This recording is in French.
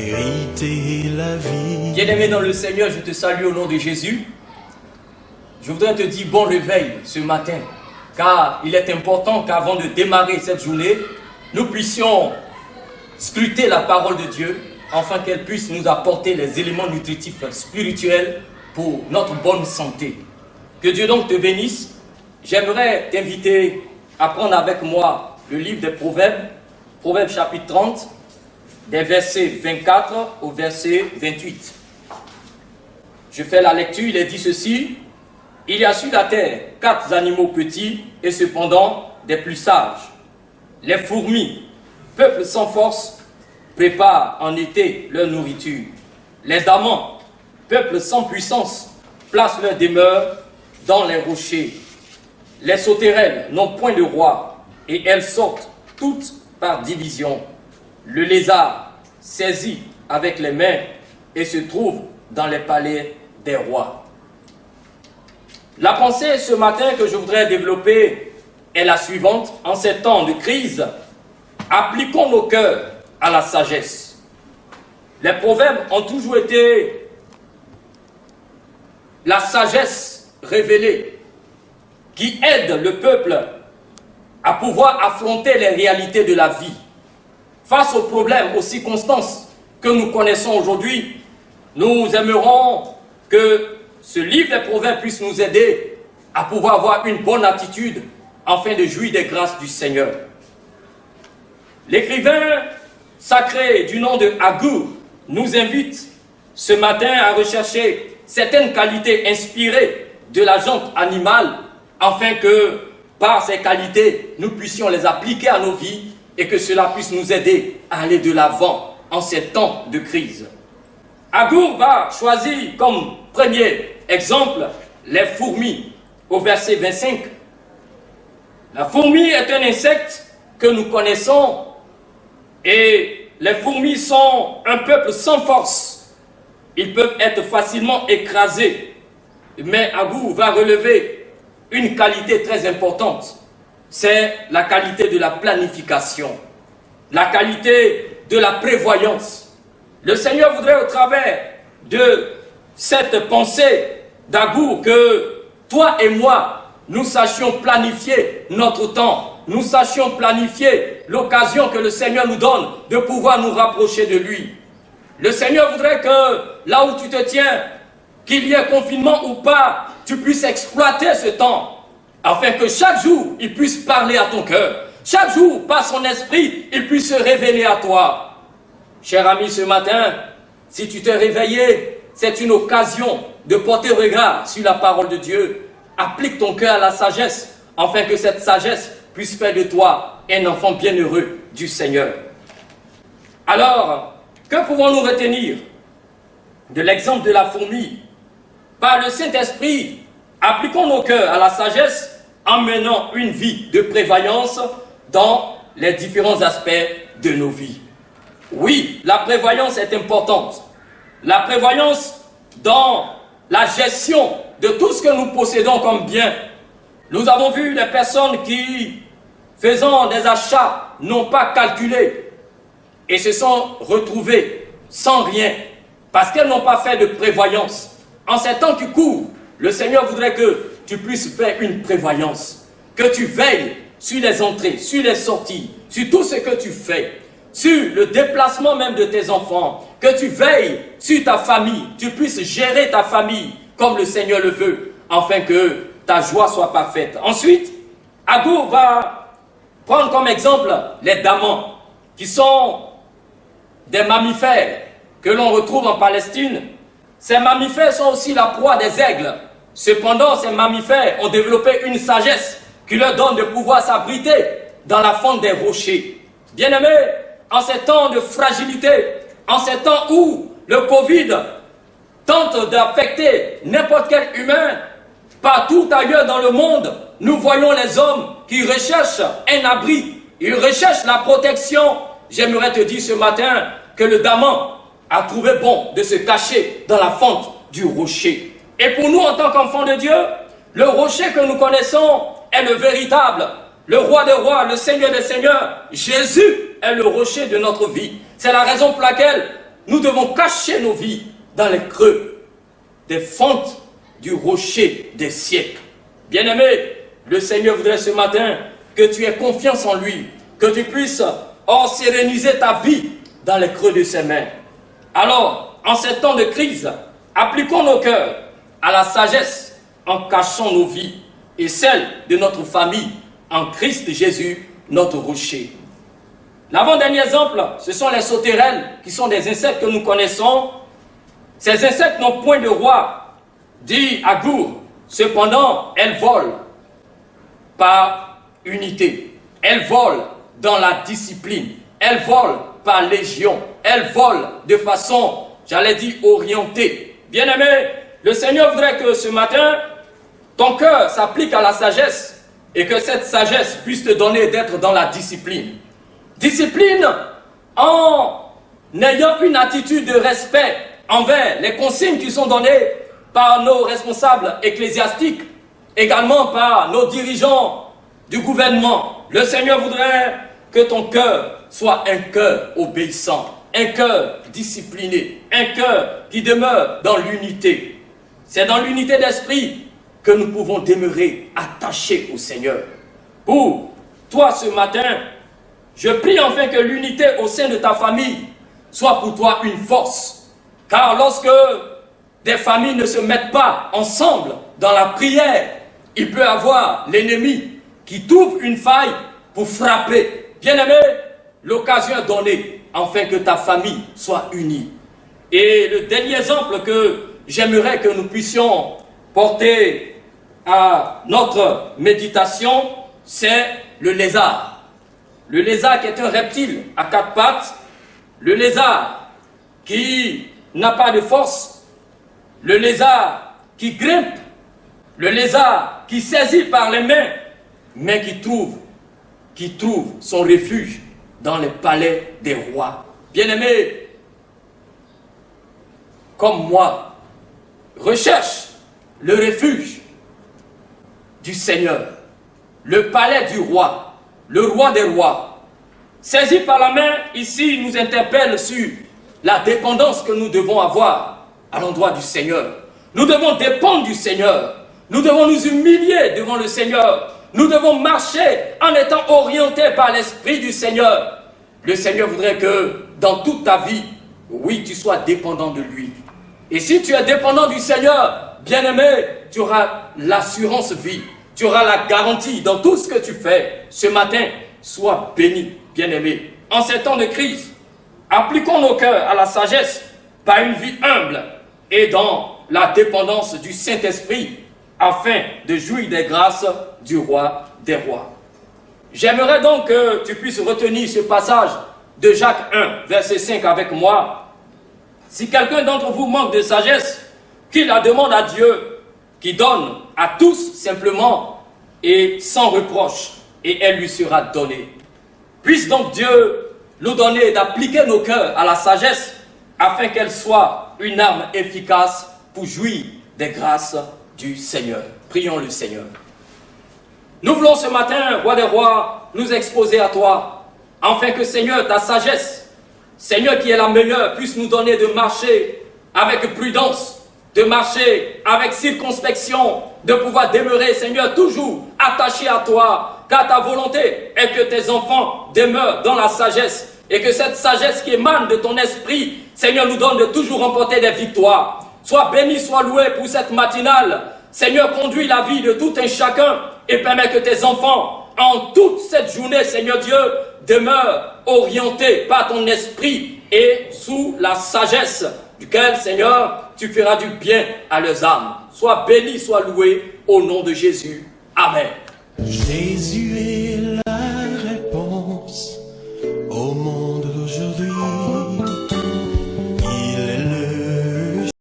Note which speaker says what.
Speaker 1: vérité et la vie.
Speaker 2: Bien-aimé dans le Seigneur, je te salue au nom de Jésus. Je voudrais te dire bon réveil ce matin, car il est important qu'avant de démarrer cette journée, nous puissions scruter la parole de Dieu, afin qu'elle puisse nous apporter les éléments nutritifs spirituels pour notre bonne santé. Que Dieu donc te bénisse. J'aimerais t'inviter à prendre avec moi le livre des Proverbes, Proverbes chapitre 30, des versets 24 au verset 28. Je fais la lecture, il est dit ceci: il y a sur la terre 4 animaux petits et cependant des plus sages. Les fourmis, peuple sans force, préparent en été leur nourriture. Les damans, peuple sans puissance, placent leur demeure dans les rochers. Les sauterelles n'ont point de roi et elles sortent toutes par division. Le lézard saisit avec les mains et se trouve dans les palais des rois. La pensée ce matin que je voudrais développer est la suivante. En ces temps de crise, appliquons nos cœurs à la sagesse. Les proverbes ont toujours été la sagesse révélée qui aide le peuple à pouvoir affronter les réalités de la vie. Face aux problèmes, aux circonstances que nous connaissons aujourd'hui, nous aimerons que ce livre des Proverbes puisse nous aider à pouvoir avoir une bonne attitude afin de jouir des grâces du Seigneur. L'écrivain sacré du nom de Agur nous invite ce matin à rechercher certaines qualités inspirées de la jante animale afin que par ces qualités nous puissions les appliquer à nos vies et que cela puisse nous aider à aller de l'avant en ces temps de crise. Agur va choisir comme premier exemple les fourmis au verset 25. La fourmi est un insecte que nous connaissons et les fourmis sont un peuple sans force. Ils peuvent être facilement écrasés. Mais Agur va relever une qualité très importante. C'est la qualité de la planification, la qualité de la prévoyance. Le Seigneur voudrait au travers de cette pensée d'Agur que toi et moi, nous sachions planifier notre temps, nous sachions planifier l'occasion que le Seigneur nous donne de pouvoir nous rapprocher de lui. Le Seigneur voudrait que là où tu te tiens, qu'il y ait confinement ou pas, tu puisses exploiter ce temps afin que chaque jour, il puisse parler à ton cœur. Chaque jour, par son esprit, il puisse se révéler à toi. Cher ami, ce matin, si tu t'es réveillé, c'est une occasion de porter regard sur la parole de Dieu. Applique ton cœur à la sagesse, afin que cette sagesse puisse faire de toi un enfant bienheureux du Seigneur. Alors, que pouvons-nous retenir de l'exemple de la fourmi? Par le Saint-Esprit, appliquons nos cœurs à la sagesse en menant une vie de prévoyance dans les différents aspects de nos vies. Oui, la prévoyance est importante. La prévoyance dans la gestion de tout ce que nous possédons comme bien. Nous avons vu des personnes qui, faisant des achats, n'ont pas calculé et se sont retrouvées sans rien parce qu'elles n'ont pas fait de prévoyance. En ces temps qui courent, le Seigneur voudrait que tu puisses faire une prévoyance, que tu veilles sur les entrées, sur les sorties, sur tout ce que tu fais, sur le déplacement même de tes enfants, que tu veilles sur ta famille, tu puisses gérer ta famille comme le Seigneur le veut, afin que ta joie soit parfaite. Ensuite, Agur va prendre comme exemple les damans, qui sont des mammifères que l'on retrouve en Palestine. Ces mammifères sont aussi la proie des aigles. Cependant, ces mammifères ont développé une sagesse qui leur donne de pouvoir s'abriter dans la fente des rochers. Bien-aimés, en ces temps de fragilité, en ces temps où le Covid tente d'affecter n'importe quel humain, partout ailleurs dans le monde, nous voyons les hommes qui recherchent un abri, ils recherchent la protection. J'aimerais te dire ce matin que le daman a trouvé bon de se cacher dans la fente du rocher. Et pour nous, en tant qu'enfants de Dieu, le rocher que nous connaissons est le véritable, le roi des rois, le Seigneur des seigneurs. Jésus est le rocher de notre vie. C'est la raison pour laquelle nous devons cacher nos vies dans les creux des fentes du rocher des siècles. Bien-aimé, le Seigneur voudrait ce matin que tu aies confiance en lui, que tu puisses séréniser ta vie dans les creux de ses mains. Alors, en ces temps de crise, appliquons nos cœurs à la sagesse en cachant nos vies et celles de notre famille en Christ Jésus, notre rocher. L'avant-dernier exemple, ce sont les sauterelles, qui sont des insectes que nous connaissons. Ces insectes n'ont point de roi, dit Agour. Cependant, elles volent par unité. Elles volent dans la discipline. Elles volent par légion. Elles volent de façon, j'allais dire, orientée. Bien-aimé, le Seigneur voudrait que ce matin, ton cœur s'applique à la sagesse et que cette sagesse puisse te donner d'être dans la discipline. Discipline en ayant une attitude de respect envers les consignes qui sont données par nos responsables ecclésiastiques, également par nos dirigeants du gouvernement. Le Seigneur voudrait que ton cœur soit un cœur obéissant, un cœur discipliné, un cœur qui demeure dans l'unité. C'est dans l'unité d'esprit que nous pouvons demeurer attachés au Seigneur. Pour toi ce matin, je prie enfin que l'unité au sein de ta famille soit pour toi une force. Car lorsque des familles ne se mettent pas ensemble dans la prière, il peut y avoir l'ennemi qui trouve une faille pour frapper. Bien-aimé, l'occasion est donnée afin que ta famille soit unie. Et le dernier exemple que j'aimerais que nous puissions porter à notre méditation, c'est le lézard. Le lézard qui est un reptile à 4 pattes, le lézard qui n'a pas de force, le lézard qui grimpe, le lézard qui saisit par les mains, mais qui trouve son refuge dans les palais des rois. Bien-aimé, comme moi, recherche le refuge du Seigneur, le palais du roi, le roi des rois. Saisi par la main, ici, nous interpelle sur la dépendance que nous devons avoir à l'endroit du Seigneur. Nous devons dépendre du Seigneur. Nous devons nous humilier devant le Seigneur. Nous devons marcher en étant orientés par l'Esprit du Seigneur. Le Seigneur voudrait que dans toute ta vie, oui, tu sois dépendant de lui. Et si tu es dépendant du Seigneur, bien-aimé, tu auras l'assurance vie. Tu auras la garantie dans tout ce que tu fais. Ce matin, sois béni, bien-aimé. En ces temps de crise, appliquons nos cœurs à la sagesse par une vie humble et dans la dépendance du Saint-Esprit afin de jouir des grâces du roi des rois. J'aimerais donc que tu puisses retenir ce passage de Jacques 1, verset 5 avec moi. Si quelqu'un d'entre vous manque de sagesse, qu'il la demande à Dieu, qui donne à tous simplement et sans reproche, et elle lui sera donnée. Puisse donc Dieu nous donner d'appliquer nos cœurs à la sagesse, afin qu'elle soit une arme efficace pour jouir des grâces du Seigneur. Prions le Seigneur. Nous voulons ce matin, roi des rois, nous exposer à toi, afin que Seigneur, ta sagesse, Seigneur qui est la meilleure, puisse nous donner de marcher avec prudence, de marcher avec circonspection, de pouvoir demeurer, Seigneur, toujours attaché à toi, car ta volonté est que tes enfants demeurent dans la sagesse, et que cette sagesse qui émane de ton esprit, Seigneur, nous donne de toujours remporter des victoires. Sois béni, sois loué pour cette matinale. Seigneur, conduis la vie de tout un chacun et permets que tes enfants, en toute cette journée, Seigneur Dieu, demeurent orientés par ton esprit et sous la sagesse duquel, Seigneur, tu feras du bien à leurs âmes. Sois béni, sois loué au nom de Jésus. Amen.
Speaker 1: Jésus